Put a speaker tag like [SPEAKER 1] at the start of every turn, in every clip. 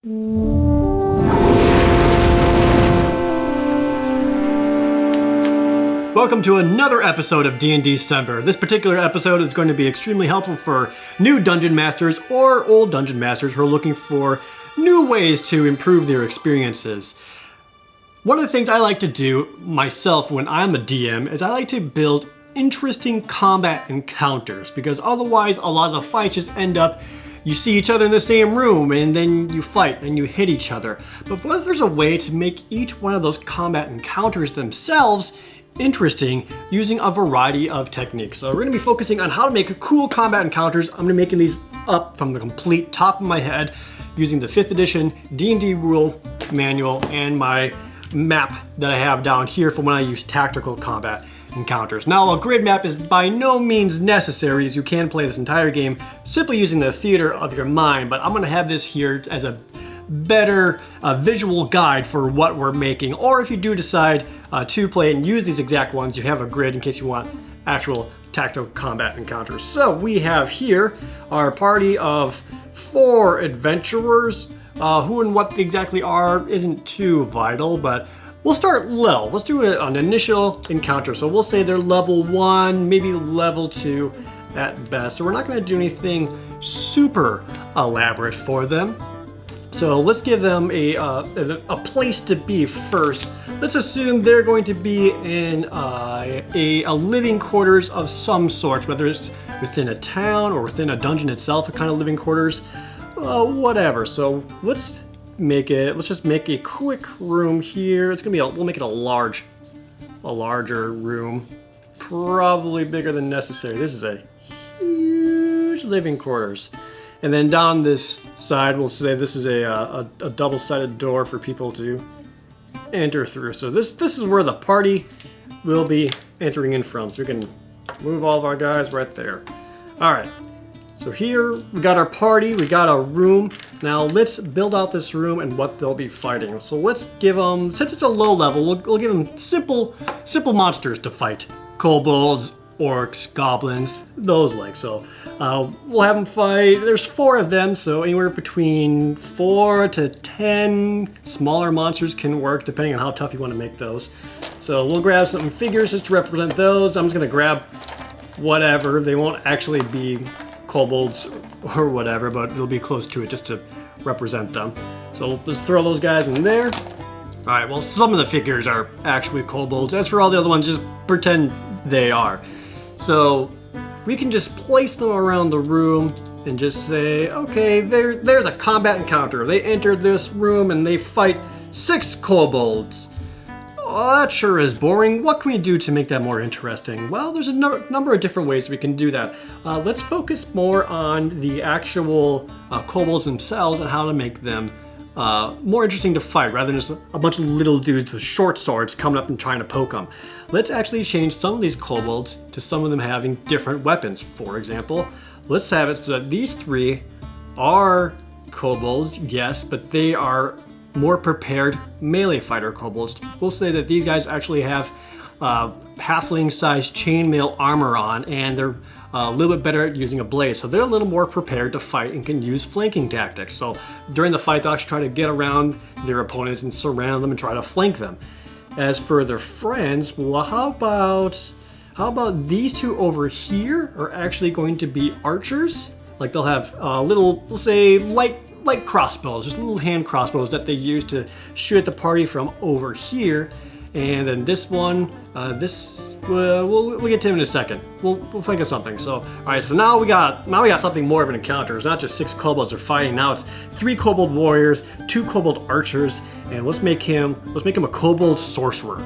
[SPEAKER 1] Welcome to another episode of D&December. This particular episode is going to be extremely helpful for new dungeon masters or old dungeon masters who are looking for new ways to improve their experiences. One of the things I like to do myself when I'm a DM is I like to build interesting combat encounters, because otherwise a lot of the fights just end up you see each other in the same room and then you fight and you hit each other. But what if there's a way to make each one of those combat encounters themselves interesting using a variety of techniques? So we're going to be focusing on how to make cool combat encounters. I'm going to be making these up from the complete top of my head using the 5th edition D&D rule manual and my map that I have down here for when I use tactical combat encounters. Now, a grid map is by no means necessary, as you can play this entire game simply using the theater of your mind, but I'm going to have this here as a better visual guide for what we're making. Or if you do decide to play and use these exact ones, you have a grid in case you want actual tactical combat encounters. So we have here our party of 4 adventurers. Who and what they exactly are isn't too vital, but we'll start low. Let's do an initial encounter. So we'll say they're level 1, maybe level 2 at best. So we're not going to do anything super elaborate for them. So let's give them a place to be first. Let's assume they're going to be in a living quarters of some sort, whether it's within a town or within a dungeon itself, a kind of living quarters, whatever. So let's just make a quick room here. It's gonna be we'll make it a larger room, probably bigger than necessary. This is a huge living quarters. And then down this side, we'll say this is a double-sided door for people to enter through. So this is where the party will be entering in from. So we can move all of our guys right there. All right. So here we got our party, we got our room. Now let's build out this room and what they'll be fighting. So let's give them, since it's a low level, we'll give them simple monsters to fight. Kobolds, orcs, goblins, those like. So we'll have them fight, there's 4 of them, so anywhere between 4 to 10 smaller monsters can work depending on how tough you want to make those. So we'll grab some figures just to represent those. I'm just gonna grab whatever, they won't actually be kobolds or whatever, but it'll be close to it just to represent them. So we'll just throw those guys in there. All right, well, some of the figures are actually kobolds. As for all the other ones, just pretend they are. So we can just place them around the room and just say, okay, there's a combat encounter. They entered this room and they fight 6 kobolds. Oh, that sure is boring. What can we do to make that more interesting? Well, there's a number of different ways we can do that. Let's focus more on the actual kobolds themselves and how to make them more interesting to fight, rather than just a bunch of little dudes with short swords coming up and trying to poke them. Let's actually change some of these kobolds to some of them having different weapons. For example, let's have it so that these 3 are kobolds, yes, but they are more prepared melee fighter kobolds. We'll say that these guys actually have halfling-sized chainmail armor on, and they're a little bit better at using a blade, so they're a little more prepared to fight and can use flanking tactics. So during the fight, they'll actually try to get around their opponents and surround them and try to flank them. As for their friends, well, how about these 2 over here are actually going to be archers? Like they'll have little, we'll say, light crossbows, just little hand crossbows that they use to shoot at the party from over here. And then this one, we'll get to him in a second. We'll think of something. So, all right. So now we got something more of an encounter. It's not just 6 kobolds are fighting. Now it's 3 kobold warriors, 2 kobold archers, and let's make him a kobold sorcerer.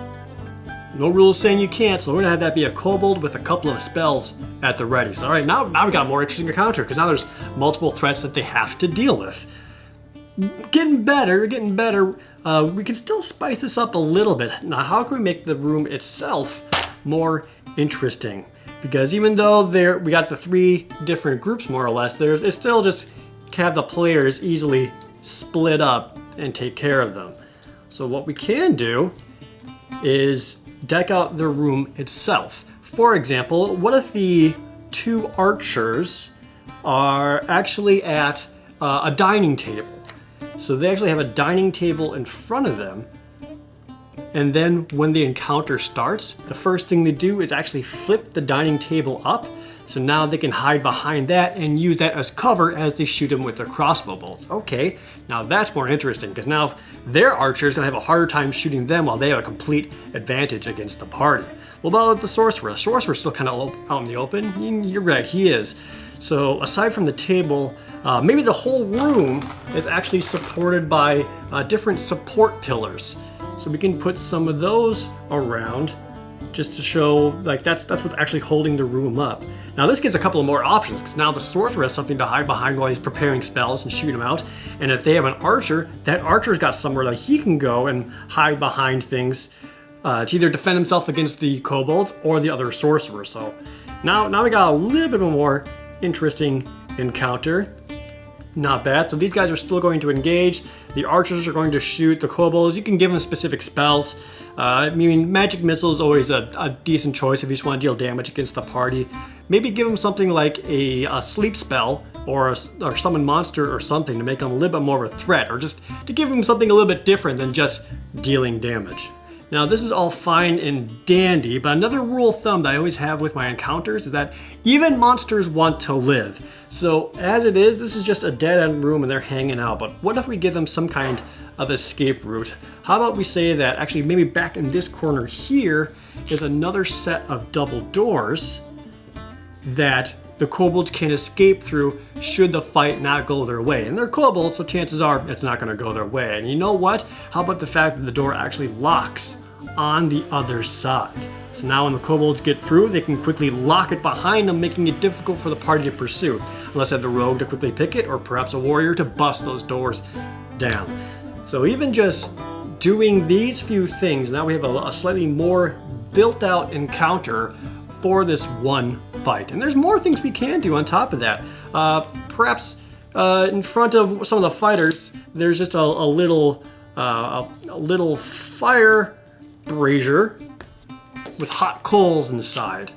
[SPEAKER 1] No rules saying you can't, so we're gonna have that be a kobold with a couple of spells at the ready. So all right, now we got a more interesting encounter, because now there's multiple threats that they have to deal with. Getting better. We can still spice this up a little bit. Now, how can we make the room itself more interesting? Because even though we got the 3 different groups more or less, they still just have the players easily split up and take care of them. So what we can do is deck out the room itself. For example, what if the 2 archers are actually at a dining table? So they actually have a dining table in front of them. And then when the encounter starts, the first thing they do is actually flip the dining table up. So now they can hide behind that and use that as cover as they shoot them with their crossbow bolts. Okay, now that's more interesting because now their archer is going to have a harder time shooting them while they have a complete advantage against the party. What about the sorcerer? The sorcerer's still kind of out in the open. You're right, he is. So aside from the table, maybe the whole room is actually supported by different support pillars. So we can put some of those around just to show like that's what's actually holding the room up. Now this gives a couple of more options because now the sorcerer has something to hide behind while he's preparing spells and shoot them out. And if they have an archer, that archer's got somewhere that he can go and hide behind things to either defend himself against the kobolds or the other sorcerer. So now we got a little bit of a more interesting encounter. Not bad. So these guys are still going to engage. The archers are going to shoot the kobolds. You can give them specific spells. I mean, magic missile is always a decent choice if you just want to deal damage against the party. Maybe give them something like a sleep spell or summon monster or something to make them a little bit more of a threat, or just to give them something a little bit different than just dealing damage. Now this is all fine and dandy, but another rule of thumb that I always have with my encounters is that even monsters want to live. So as it is, this is just a dead-end room and they're hanging out, but what if we give them some kind of escape route? How about we say that actually maybe back in this corner here is another set of double doors that the kobolds can escape through should the fight not go their way. And they're kobolds, so chances are it's not going to go their way. And you know what? How about the fact that the door actually locks on the other side? So now when the kobolds get through, they can quickly lock it behind them, making it difficult for the party to pursue. Unless they have the rogue to quickly pick it, or perhaps a warrior to bust those doors down. So even just doing these few things, now we have a slightly more built out encounter for this one fight. And there's more things we can do on top of that. Perhaps in front of some of the fighters, there's just a little fire brazier with hot coals inside.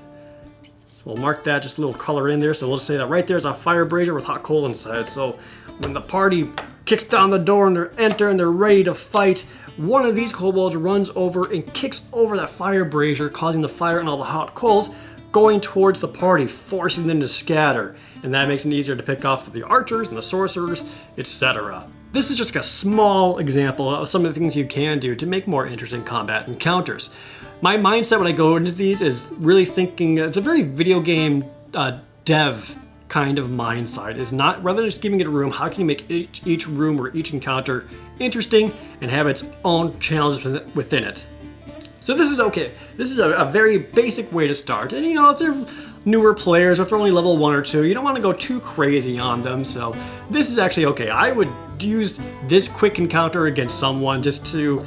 [SPEAKER 1] So we'll mark that, just a little color in there. So we'll say that right there's a fire brazier with hot coals inside. So when the party kicks down the door and they're ready to fight, one of these kobolds runs over and kicks over that fire brazier, causing the fire and all the hot coals going towards the party, forcing them to scatter. And that makes it easier to pick off the archers and the sorcerers, etc. This is just like a small example of some of the things you can do to make more interesting combat encounters. My mindset when I go into these is really thinking, it's a very video game dev kind of mindset. Is not, rather than just giving it a room, how can you make each room or each encounter interesting and have its own challenges within it? So this is okay. This is a very basic way to start. And you know, if they're newer players, if they're only level 1 or 2, you don't want to go too crazy on them. So this is actually okay. I would use this quick encounter against someone just to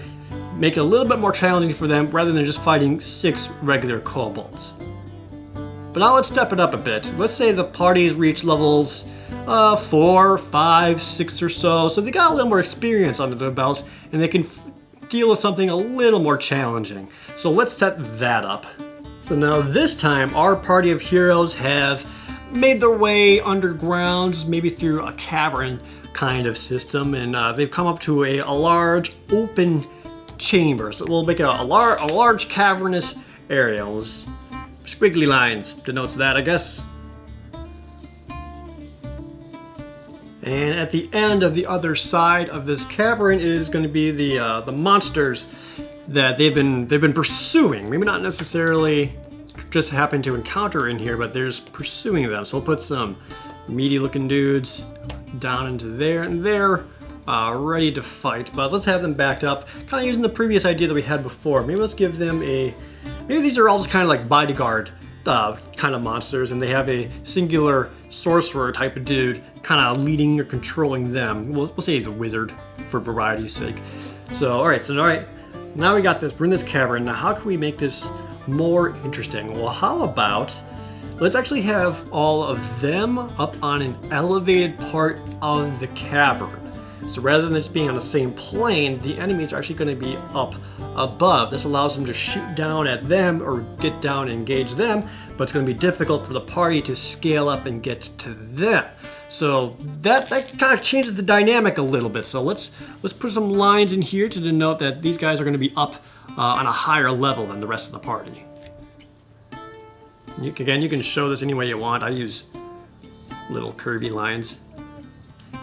[SPEAKER 1] make it a little bit more challenging for them rather than just fighting 6 regular kobolds. But now let's step it up a bit. Let's say the parties reach levels 4, 5, 6 or so. So they got a little more experience under their belt and they can deal with something a little more challenging. So let's set that up. So now this time our party of heroes have made their way underground, maybe through a cavern kind of system, and they've come up to a large open chamber. So we'll make a large cavernous area. Squiggly lines denotes that, I guess. And at the end of the other side of this cavern is going to be the monsters that they've been pursuing. Maybe not necessarily just happen to encounter in here, but they're just pursuing them. So we'll put some meaty looking dudes down into there, and they're ready to fight. But let's have them backed up, kind of using the previous idea that we had before. Maybe let's give them maybe these are all just kind of like bodyguard kind of monsters, and they have a singular sorcerer type of dude kind of leading or controlling them. We'll say he's a wizard for variety's sake. So all right, now we got this. We're in this cavern. Now how can we make this more interesting? Well, how about let's actually have all of them up on an elevated part of the cavern. So rather than just being on the same plane, the enemies are actually going to be up above. This allows them to shoot down at them or get down and engage them, but it's going to be difficult for the party to scale up and get to them. So that kind of changes the dynamic a little bit. So let's put some lines in here to denote that these guys are going to be up on a higher level than the rest of the party. Again, you can show this any way you want. I use little curvy lines.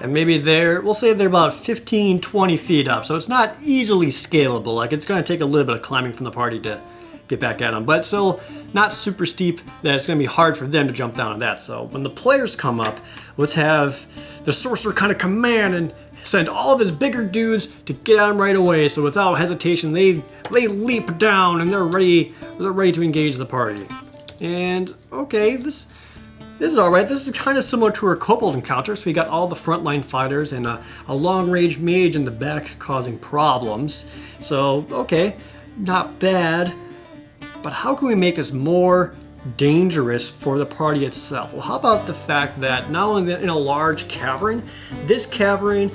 [SPEAKER 1] And maybe we'll say they're about 15, 20 feet up. So it's not easily scalable. Like, it's going to take a little bit of climbing from the party to get back at them, but still not super steep that it's going to be hard for them to jump down on that. So when the players come up, let's have the sorcerer kind of command and send all of his bigger dudes to get on right away. So without hesitation, they leap down and they're ready to engage the party. And okay, this is all right. This is kind of similar to our kobold encounter. So we got all the frontline fighters and a long-range mage in the back causing problems. So okay, not bad. But how can we make this more dangerous for the party itself? Well, how about the fact that not only in a large cavern, this cavern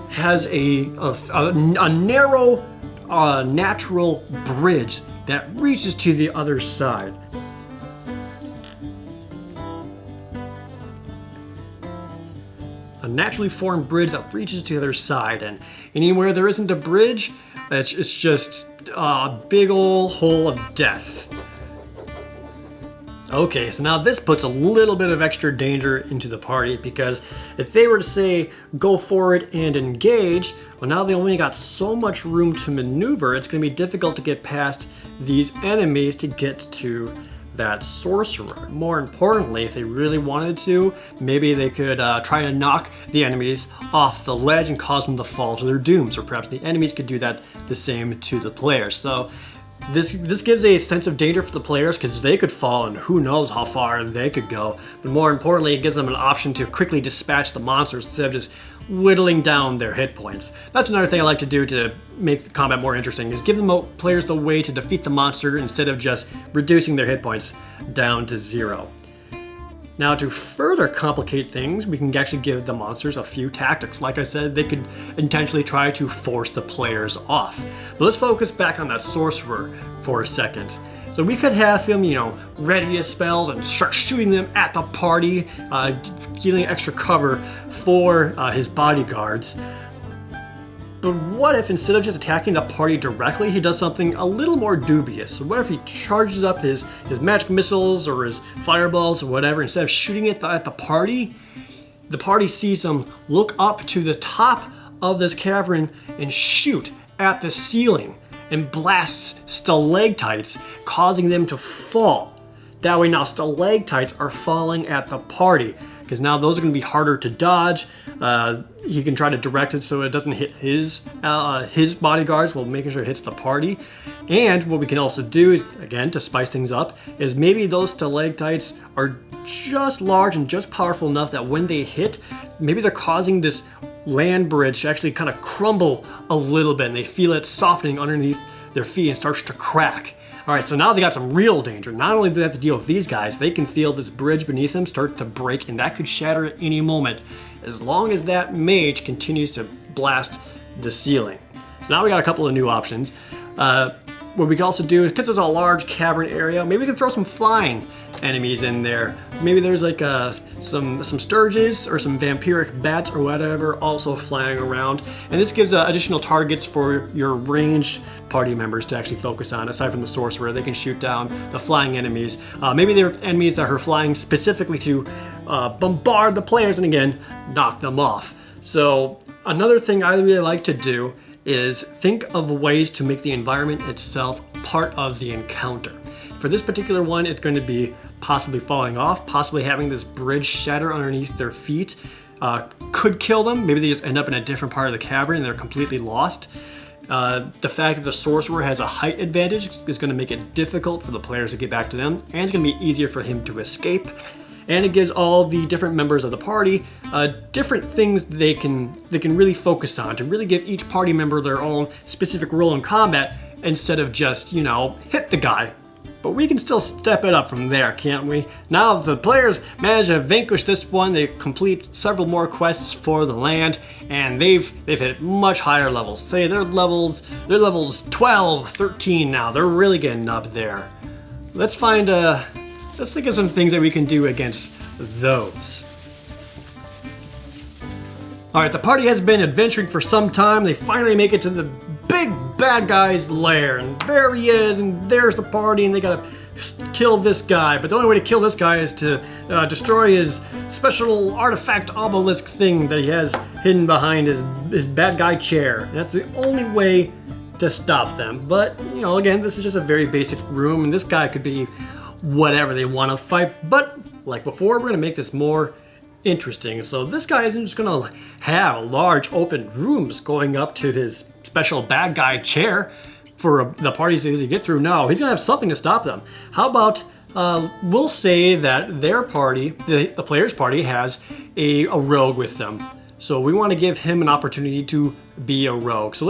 [SPEAKER 1] has a narrow natural bridge that reaches to the other side. A naturally formed bridge that reaches to the other side, and anywhere there isn't a bridge, it's just a big old hole of death. Okay, so now this puts a little bit of extra danger into the party, because if they were to say go forward and engage, well, now they only got so much room to maneuver. It's going to be difficult to get past these enemies to get to that sorcerer. More importantly, if they really wanted to, maybe they could try to knock the enemies off the ledge and cause them to fall to their dooms, or perhaps the enemies could do that the same to the players. So this gives a sense of danger for the players, because they could fall and who knows how far they could go. But more importantly, it gives them an option to quickly dispatch the monsters instead of just whittling down their hit points. That's another thing I like to do to make the combat more interesting, is give the players the way to defeat the monster instead of just reducing their hit points down to 0. Now, to further complicate things, we can actually give the monsters a few tactics. Like I said, they could intentionally try to force the players off. But let's focus back on that sorcerer for a second. So we could have him, ready his spells and start shooting them at the party, giving extra cover for his bodyguards. But what if instead of just attacking the party directly, he does something a little more dubious? So what if he charges up his magic missiles or his fireballs or whatever, instead of shooting it at the party sees him look up to the top of this cavern and shoot at the ceiling and blasts stalactites, causing them to fall. That way now stalactites are falling at the party, because now those are going to be harder to dodge. He can try to direct it so it doesn't hit his bodyguards while making sure it hits the party. And what we can also do is, again, to spice things up, is maybe those stalactites are just large and just powerful enough that when they hit, maybe they're causing this land bridge to actually kind of crumble a little bit, and they feel it softening underneath their feet and starts to crack. All right, so now they got some real danger. Not only do they have to deal with these guys, they can feel this bridge beneath them start to break, and that could shatter at any moment, as long as that mage continues to blast the ceiling. So now we got a couple of new options. What we can also do, because there's a large cavern area, maybe we can throw some flying enemies in there. Maybe there's like some sturges or some vampiric bats or whatever also flying around. And this gives additional targets for your ranged party members to actually focus on. Aside from the sorcerer, they can shoot down the flying enemies. Maybe they're enemies that are flying specifically to bombard the players and again, knock them off. So another thing I really like to do is think of ways to make the environment itself part of the encounter. For this particular one, it's going to be possibly falling off, possibly having this bridge shatter underneath their feet. Could kill them. Maybe they just end up in a different part of the cavern and they're completely lost. The fact that the sorcerer has a height advantage is going to make it difficult for the players to get back to them, and it's going to be easier for him to escape. And it gives all the different members of the party different things they can really focus on to really give each party member their own specific role in combat instead of just, hit the guy. But we can still step it up from there, can't we? Now if the players manage to vanquish this one, they complete several more quests for the land, and they've hit much higher levels. Say they're levels 12, 13 now. They're really getting up there. Let's think of some things that we can do against those. All right, the party has been adventuring for some time. They finally make it to the big bad guy's lair, and there he is, and there's the party, and they gotta kill this guy. But the only way to kill this guy is to destroy his special artifact obelisk thing that he has hidden behind his bad guy chair. That's the only way to stop them. But, you know, again, this is just a very basic room, and this guy could be whatever they want to fight. But, like before, we're going to make this more interesting. So this guy isn't just going to have large open rooms going up to his special bad guy chair for the parties to get through. No, he's going to have something to stop them. How about we'll say that their party, the player's party, has a rogue with them. So we want to give him an opportunity to be a rogue. So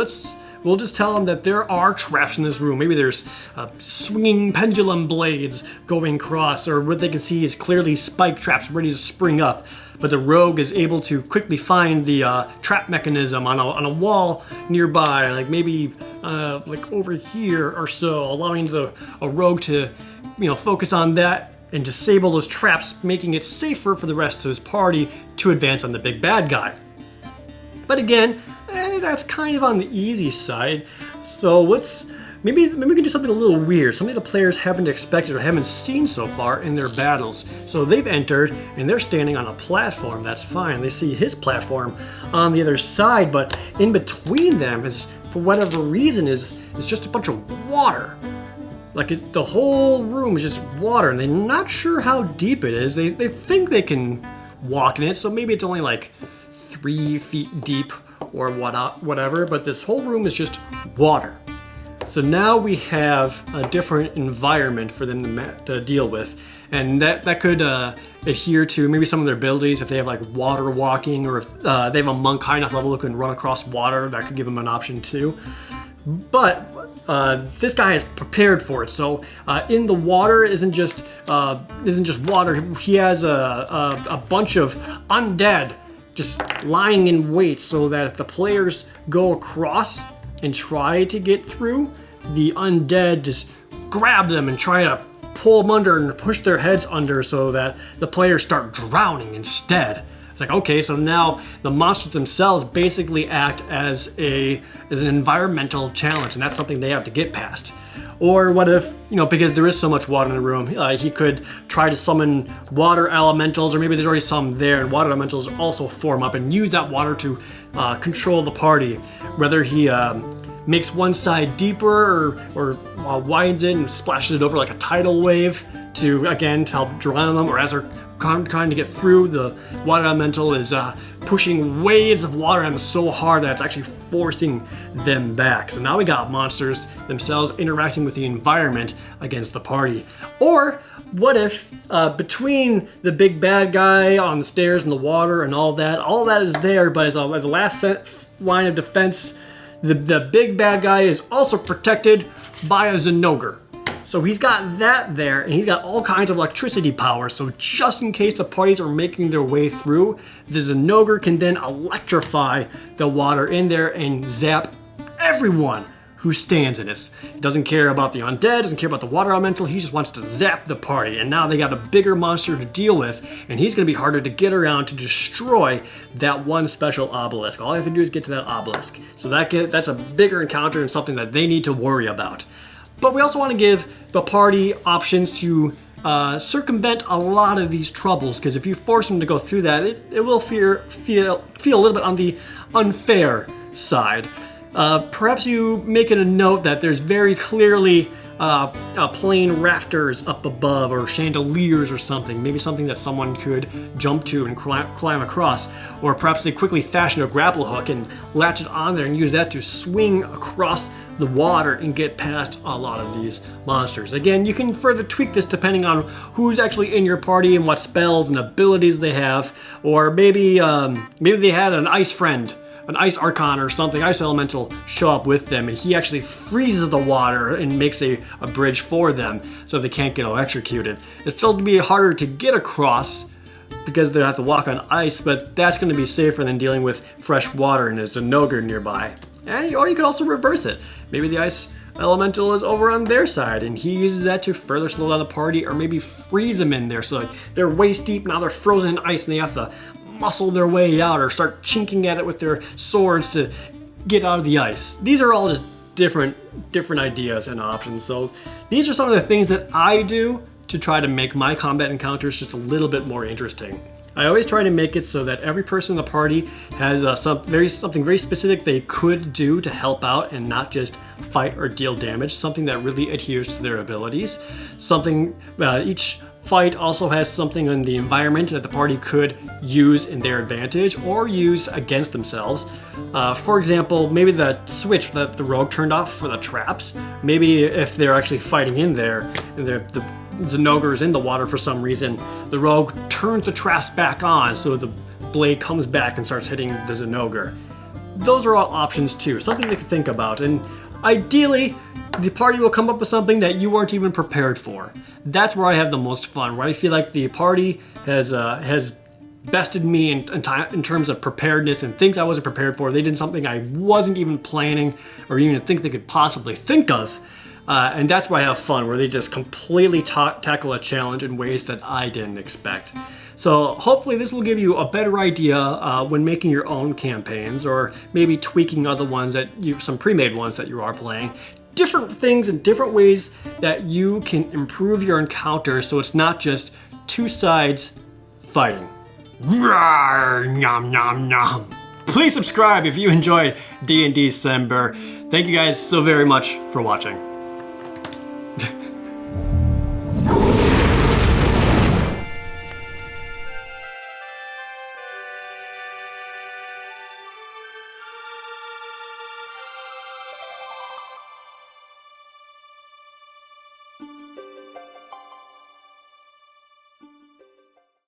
[SPEAKER 1] we'll just tell him that there are traps in this room. Maybe there's swinging pendulum blades going across, or what they can see is clearly spike traps ready to spring up. But the rogue is able to quickly find the trap mechanism on a wall nearby, like maybe like over here or so, allowing a rogue to, you know, focus on that and disable those traps, making it safer for the rest of his party to advance on the big bad guy. But again, that's kind of on the easy side. So maybe we can do something a little weird, something the players haven't expected or haven't seen so far in their battles. So they've entered and they're standing on a platform. That's fine. They see his platform on the other side, but in between them is, for whatever reason, is just a bunch of water. Like the whole room is just water, and they're not sure how deep it is. They think they can walk in it, so maybe it's only like 3 feet deep or whatever, but this whole room is just water. So now we have a different environment for them to deal with, and that could adhere to maybe some of their abilities. If they have like water walking, or if they have a monk high enough level who can run across water, that could give them an option too. But this guy is prepared for it. So in the water isn't just water. He has a bunch of undead just lying in wait, so that if the players go across and try to get through, the undead just grab them and try to pull them under and push their heads under, so that the players start drowning instead. It's like, okay, so now the monsters themselves basically act as an environmental challenge, and that's something they have to get past. Or what if, you know, because there is so much water in the room, he could try to summon water elementals, or maybe there's already some there, and water elementals also form up and use that water to control the party. Whether he makes one side deeper or widens it and splashes it over like a tidal wave to, again, to help drown them, or as they're trying to get through, the water elemental is pushing waves of water at them so hard that it's actually forcing them back. So now we got monsters themselves interacting with the environment against the party. Or what if between the big bad guy on the stairs and the water and all that is there, but as a last line of defense, the big bad guy is also protected by a Zenogre. So he's got that there, and he's got all kinds of electricity power, so just in case the parties are making their way through, the Zenogre can then electrify the water in there and zap everyone who stands in it. He doesn't care about the undead, doesn't care about the water elemental, he just wants to zap the party. And now they got a bigger monster to deal with, and he's going to be harder to get around to destroy that one special obelisk. All I have to do is get to that obelisk. So that's a bigger encounter and something that they need to worry about. But we also want to give the party options to circumvent a lot of these troubles, because if you force them to go through that, it will feel a little bit on the unfair side. Perhaps you make it a note that there's very clearly plain rafters up above, or chandeliers or something, maybe something that someone could jump to and climb across. Or perhaps they quickly fashion a grapple hook and latch it on there and use that to swing across the water and get past a lot of these monsters. Again, you can further tweak this depending on who's actually in your party and what spells and abilities they have. Or maybe they had an ice friend, an ice archon or something, ice elemental, show up with them, and he actually freezes the water and makes a bridge for them so they can't get electrocuted. It's still going to be harder to get across because they have to walk on ice, but that's going to be safer than dealing with fresh water and there's a Zenogre nearby. Or you could also reverse it. Maybe the ice elemental is over on their side and he uses that to further slow down the party, or maybe freeze them in there so they're waist deep, now they're frozen in ice and they have to muscle their way out or start chinking at it with their swords to get out of the ice. These are all just different ideas and options. So these are some of the things that I do to try to make my combat encounters just a little bit more interesting. I always try to make it so that every person in the party has something very specific they could do to help out and not just fight or deal damage, something that really adheres to their abilities. Each fight also has something in the environment that the party could use in their advantage or use against themselves. For example, maybe the switch that the rogue turned off for the traps, maybe if they're actually fighting in there and the Zinogre's in the water for some reason, the rogue turns the traps back on so the blade comes back and starts hitting the Zinogre. Those are all options too, something to think about, and ideally the party will come up with something that you weren't even prepared for. That's where I have the most fun, where I feel like the party has bested me in terms of preparedness and things I wasn't prepared for. They did something I wasn't even planning or even think they could possibly think of. And that's where I have fun, where they just completely tackle a challenge in ways that I didn't expect. So hopefully this will give you a better idea when making your own campaigns, or maybe tweaking other ones some pre-made ones that you are playing. Different things and different ways that you can improve your encounters so it's not just two sides fighting. Rawr, nom nom nom. Please subscribe if you enjoyed D&December. Thank you guys so very much for watching.